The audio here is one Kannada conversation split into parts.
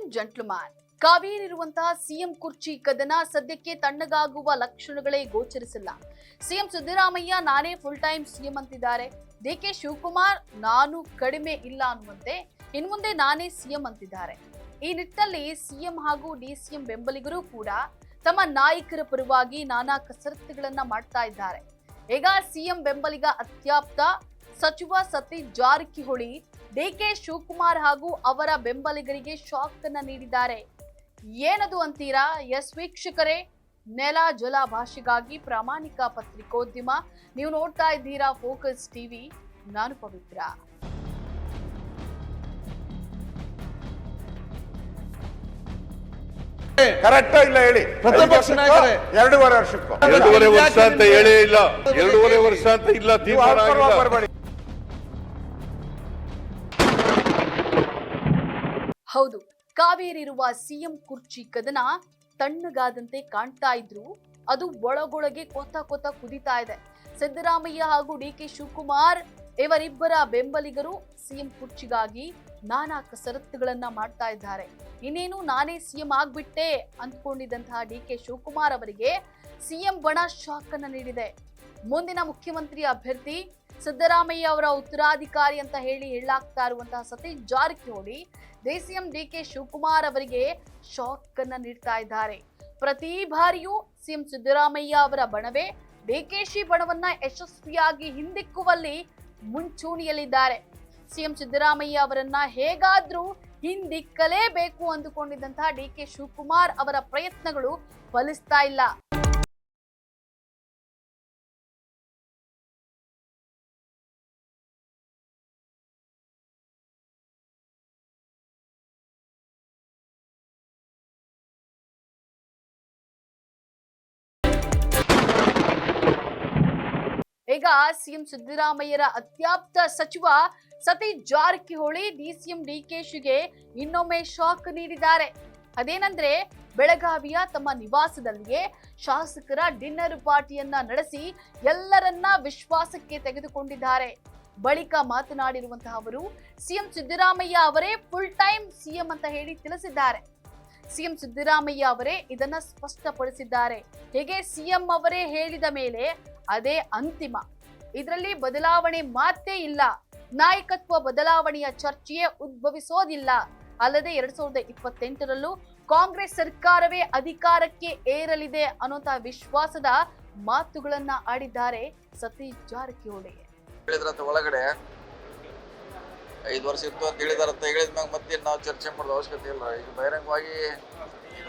ಅಂಡ್ ಜೆಂಟ್ಲ್ಮ್ಯಾನ್, ಕಾವೇರಿರುವಂತಹ ಸಿಎಂ ಕುರ್ಚಿ ಕದನ ಸದ್ಯಕ್ಕೆ ತಣ್ಣಗಾಗುವ ಲಕ್ಷಣಗಳೇ ಗೋಚರಿಸಿಲ್ಲ. ಸಿಎಂ ಸಿದ್ದರಾಮಯ್ಯ ನಾನೇ ಫುಲ್ ಟೈಮ್ ಸಿಎಂ ಅಂತಿದ್ದಾರೆ. ಡಿಕೆ ಶಿವಕುಮಾರ್ ನಾನು ಕಡಿಮೆ ಇಲ್ಲ ಅನ್ನುವಂತೆ ಇನ್ನು ಮುಂದೆ ನಾನೇ ಸಿಎಂ ಅಂತಿದ್ದಾರೆ. ಈ ನಿಟ್ಟಿನಲ್ಲಿ ಸಿಎಂ ಹಾಗೂ ಡಿಸಿಎಂ ಬೆಂಬಲಿಗರು ಕೂಡ ತಮ್ಮ ನಾಯಕರ ಪರವಾಗಿ ನಾನಾ ಕಸರತ್ತುಗಳನ್ನ ಮಾಡ್ತಾ ಇದ್ದಾರೆ. ಈಗ ಸಿಎಂ ಬೆಂಬಲಿಗ ಅತ್ಯಾಪ್ತ ಸಚಿವ ಸತೀಶ್ ಜಾರಕಿಹೊಳಿ ಡಿಕೆ ಶಿವಕುಮಾರ್ ಹಾಗೂ ಅವರ ಬೆಂಬಲಿಗರಿಗೆ ಶಾಕ್ ಅನ್ನ ನೀಡಿದ್ದಾರೆ. ಏನದು ಅಂತೀರಾ? ಎಸ್ ವೀಕ್ಷಕರೇ, ನೆಲ ಜಲ ಭಾಷೆಗಾಗಿ ಪ್ರಾಮಾಣಿಕ ಪತ್ರಿಕೋದ್ಯಮ. ನೀವು ನೋಡ್ತಾ ಇದ್ದೀರಾ ಫೋಕಸ್ ಟಿವಿ. ನಾನು ಪವಿತ್ರ. ಕರೆಕ್ಟ್ ಇಲ್ಲ ಹೇಳಿ. ಪ್ರತಿಪಕ್ಷ ನಾಯಕರೇ 2.5 ವರ್ಷಕ್ಕೂ 2.5 ವರ್ಷ ಅಂತ ಹೇಳೇ ಇಲ್ಲ. 2.5 ವರ್ಷ ಅಂತ ಇಲ್ಲ. ಹೌದು, ಕಾವೇರಿ ಇರುವ ಸಿಎಂ ಕುರ್ಚಿ ಕದನ ತಣ್ಣಗಾದಂತೆ ಕಾಣ್ತಾ ಇದ್ರು, ಅದು ಒಳಗೊಳಗೆ ಕೊತ್ತ ಕುದಿತಾ ಇದೆ. ಸಿದ್ದರಾಮಯ್ಯ ಹಾಗೂ ಡಿಕೆ ಶಿವಕುಮಾರ್ ಇವರಿಬ್ಬರ ಬೆಂಬಲಿಗರು ಸಿಎಂ ಕುರ್ಚಿಗಾಗಿ ನಾನಾ ಕಸರತ್ತುಗಳನ್ನ ಮಾಡ್ತಾ ಇದ್ದಾರೆ. ಇನ್ನೇನು ನಾನೇ ಸಿಎಂ ಆಗ್ಬಿಟ್ಟೆ ಅಂದ್ಕೊಂಡಿದ್ದಂತಹ ಡಿಕೆ ಶಿವಕುಮಾರ್ ಅವರಿಗೆ ಸಿಎಂ ಬಣ ಶಾಕ್ ಅನ್ನ ನೀಡಿದೆ. ಮುಂದಿನ ಮುಖ್ಯಮಂತ್ರಿ ಅಭ್ಯರ್ಥಿ ಸಿದ್ದರಾಮಯ್ಯ ಅವರ ಉತ್ತರಾಧಿಕಾರಿ ಅಂತ ಹೇಳಲಾಗ್ತಾ ಇರುವಂತಹ ಸತೀಶ್ ಜಾರಕಿಹೊಳಿ ಡಿಸಿಎಂ ಡಿಕೆ ಶಿವಕುಮಾರ್ ಅವರಿಗೆ ಶಾಕ್ ಅನ್ನ ನೀಡ್ತಾ ಇದ್ದಾರೆ. ಪ್ರತಿ ಬಾರಿಯೂ ಸಿಎಂ ಸಿದ್ದರಾಮಯ್ಯ ಅವರ ಬಣವೇ ಡಿಕೆಶಿ ಬಣವನ್ನ ಯಶಸ್ವಿಯಾಗಿ ಹಿಂದಿಕ್ಕುವಲ್ಲಿ ಮುಂಚೂಣಿಯಲ್ಲಿದ್ದಾರೆ. ಸಿಎಂ ಸಿದ್ದರಾಮಯ್ಯ ಅವರನ್ನ ಹೇಗಾದ್ರೂ ಹಿಂದಿಕ್ಕಲೇಬೇಕು ಅಂದುಕೊಂಡಿದ್ದಂತಹ ಡಿಕೆ ಶಿವಕುಮಾರ್ ಅವರ ಪ್ರಯತ್ನಗಳು ಫಲಿಸ್ತಾ ಇಲ್ಲ. ಈಗ ಸಿಎಂ ಸಿದ್ದರಾಮಯ್ಯರ ಅತ್ಯಾಪ್ತ ಸಚಿವ ಸತೀಶ್ ಜಾರಕಿಹೊಳಿ ಡಿಸಿಎಂ ಡಿಕೆಶಿಗೆ ಇನ್ನೊಮ್ಮೆ ಶಾಕ್ ನೀಡಿದ್ದಾರೆ. ಅದೇನಂದ್ರೆ, ಬೆಳಗಾವಿಯ ತಮ್ಮ ನಿವಾಸದಲ್ಲಿಯೇ ಶಾಸಕರ ಡಿನ್ನರ್ ಪಾರ್ಟಿಯನ್ನ ನಡೆಸಿ ಎಲ್ಲರನ್ನ ವಿಶ್ವಾಸಕ್ಕೆ ತೆಗೆದುಕೊಂಡಿದ್ದಾರೆ. ಬಳಿಕ ಮಾತನಾಡಿರುವಂತಹ ಅವರು ಸಿಎಂ ಸಿದ್ದರಾಮಯ್ಯ ಅವರೇ ಫುಲ್ ಟೈಮ್ ಸಿಎಂ ಅಂತ ಹೇಳಿ ತಿಳಿಸಿದ್ದಾರೆ. ಸಿಎಂ ಸಿದ್ದರಾಮಯ್ಯ ಅವರೇ ಇದನ್ನ ಸ್ಪಷ್ಟಪಡಿಸಿದ್ದಾರೆ. ಹೀಗೆ ಸಿಎಂ ಅವರೇ ಹೇಳಿದ ಮೇಲೆ ಅದೇ ಅಂತಿಮ, ಇದರಲ್ಲಿ ಬದಲಾವಣೆ ಮಾತೇ ಇಲ್ಲ, ನಾಯಕತ್ವ ಬದಲಾವಣೆಯ ಚರ್ಚೆಯೇ ಉದ್ಭವಿಸೋದಿಲ್ಲ. ಅಲ್ಲದೆ 2028ರಲ್ಲೂ ಕಾಂಗ್ರೆಸ್ ಸರ್ಕಾರವೇ ಅಧಿಕಾರಕ್ಕೆ ಏರಲಿದೆ ಅನ್ನೋಂತಹ ವಿಶ್ವಾಸದ ಮಾತುಗಳನ್ನ ಆಡಿದ್ದಾರೆ ಸತೀಶ್ ಜಾರಕಿಹೊಳಿ. ಒಳಗಡೆ 5 ವರ್ಷ ಇತ್ತು ಅಂತ ಹೇಳಿದಾರಂತ ಹೇಳಿದ್ಮ್ಯಾಗ ಮತ್ತೆ ನಾವು ಚರ್ಚೆ ಮಾಡೋದು ಅವಶ್ಯಕತೆ ಇಲ್ಲ. ಈಗ ಬಹಿರಂಗವಾಗಿ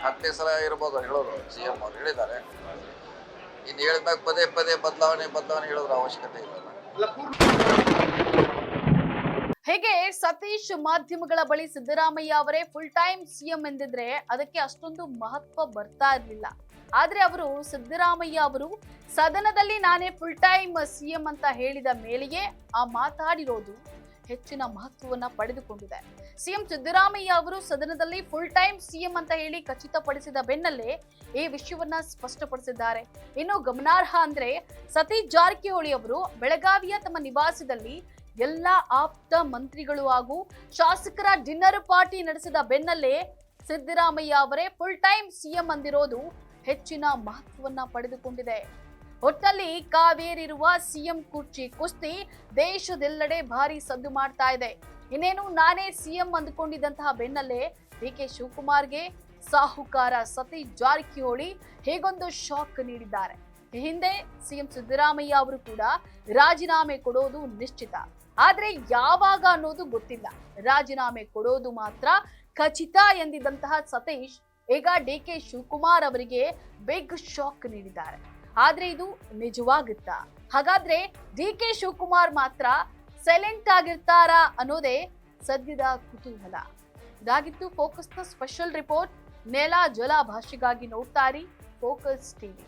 10ನೇ ಸಲ ಇರ್ಬೋದು ಹೇಳೋದು ಸಿಎಂ ಅವ್ರು ಹೇಳಿದ್ದಾರೆ. ಇನ್ನು ಹೇಳಿದ್ಮ್ಯಾಗ ಪದೇ ಬದಲಾವಣೆ ಹೇಳೋದ್ರ ಅವಶ್ಯಕತೆ ಇಲ್ಲ. ಹೇಗೆ ಸತೀಶ್ ಮಾಧ್ಯಮಗಳ ಬಳಿ ಸಿದ್ದರಾಮಯ್ಯ ಅವರೇ ಫುಲ್ ಟೈಮ್ ಸಿಎಂ ಎಂದಿದ್ರೆ ಅದಕ್ಕೆ ಅಷ್ಟೊಂದು ಮಹತ್ವ ಬರ್ತಾ ಇರಲಿಲ್ಲ. ಆದ್ರೆ ಅವರು ಸಿದ್ದರಾಮಯ್ಯ ಅವರು ಸದನದಲ್ಲಿ ನಾನೇ ಫುಲ್ ಟೈಮ್ ಸಿಎಂ ಅಂತ ಹೇಳಿದ ಮೇಲೆಯೇ ಆ ಮಾತಾಡಿರೋದು ಹೆಚ್ಚಿನ ಮಹತ್ವವನ್ನ ಪಡೆದುಕೊಂಡಿದೆ. ಸಿಎಂ ಸಿದ್ದರಾಮಯ್ಯ ಅವರು ಸದನದಲ್ಲಿ ಫುಲ್ ಟೈಮ್ ಸಿಎಂ ಅಂತ ಹೇಳಿ ಖಚಿತಪಡಿಸಿದ ಬೆನ್ನಲ್ಲೇ ಈ ವಿಷಯವನ್ನ ಸ್ಪಷ್ಟಪಡಿಸಿದ್ದಾರೆ. ಇನ್ನು ಗಮನಾರ್ಹ ಅಂದ್ರೆ, ಸತೀಶ್ ಜಾರಕಿಹೊಳಿ ಅವರು ಬೆಳಗಾವಿಯ ತಮ್ಮ ನಿವಾಸದಲ್ಲಿ ಎಲ್ಲಾ ಆಪ್ತ ಮಂತ್ರಿಗಳು ಹಾಗೂ ಶಾಸಕರ ಡಿನ್ನರ್ ಪಾರ್ಟಿ ನಡೆಸಿದ ಬೆನ್ನಲ್ಲೇ ಸಿದ್ದರಾಮಯ್ಯ ಅವರೇ ಫುಲ್ ಟೈಮ್ ಸಿಎಂ ಅಂದಿರೋದು ಹೆಚ್ಚಿನ ಮಹತ್ವವನ್ನ ಪಡೆದುಕೊಂಡಿದೆ. ಒಟ್ಟಲ್ಲಿ ಕಾವೇರಿರುವ ಸಿಎಂ ಕುರ್ಚಿ ಕುಸ್ತಿ ದೇಶದೆಲ್ಲೆಡೆ ಭಾರಿ ಸದ್ದು ಮಾಡ್ತಾ ಇದೆ. ಇನ್ನೇನು ನಾನೇ ಸಿಎಂ ಅಂದುಕೊಂಡಿದ್ದಂತಹ ಬೆನ್ನಲ್ಲೇ ಡಿಕೆ ಶಿವಕುಮಾರ್ಗೆ ಸಾಹುಕಾರ ಸತೀಶ್ ಜಾರಕಿಹೊಳಿ ಹೇಗೊಂದು ಶಾಕ್ ನೀಡಿದ್ದಾರೆ. ಈ ಹಿಂದೆ ಸಿಎಂ ಸಿದ್ದರಾಮಯ್ಯ ಅವರು ಕೂಡ ರಾಜೀನಾಮೆ ಕೊಡೋದು ನಿಶ್ಚಿತ, ಆದ್ರೆ ಯಾವಾಗ ಅನ್ನೋದು ಗೊತ್ತಿಲ್ಲ. ರಾಜೀನಾಮೆ ಕೊಡೋದು ಮಾತ್ರ ಖಚಿತ ಎಂದಿದ್ದಂತಹ ಸತೀಶ್ ಈಗ ಡಿಕೆ ಶಿವಕುಮಾರ್ ಅವರಿಗೆ ಬಿಗ್ ಶಾಕ್ ನೀಡಿದ್ದಾರೆ. ಆದ್ರೆ ಇದು ನಿಜವಾಗುತ್ತಾ? ಹಾಗಾದ್ರೆ ಡಿಕೆ ಶಿವಕುಮಾರ್ ಮಾತ್ರ ಸೈಲೆಂಟ್ ಆಗಿರ್ತಾರಾ ಅನ್ನೋದೇ ಸದ್ಯದ ಕುತೂಹಲ. ಇದಾಗಿತ್ತು ಫೋಕಸ್ನ ಸ್ಪೆಷಲ್ ರಿಪೋರ್ಟ್. ನೆಲ ಜಲ ಭಾಷೆಗಾಗಿ ನೋಡ್ತಾರಿ ಫೋಕಸ್ ಟಿವಿ.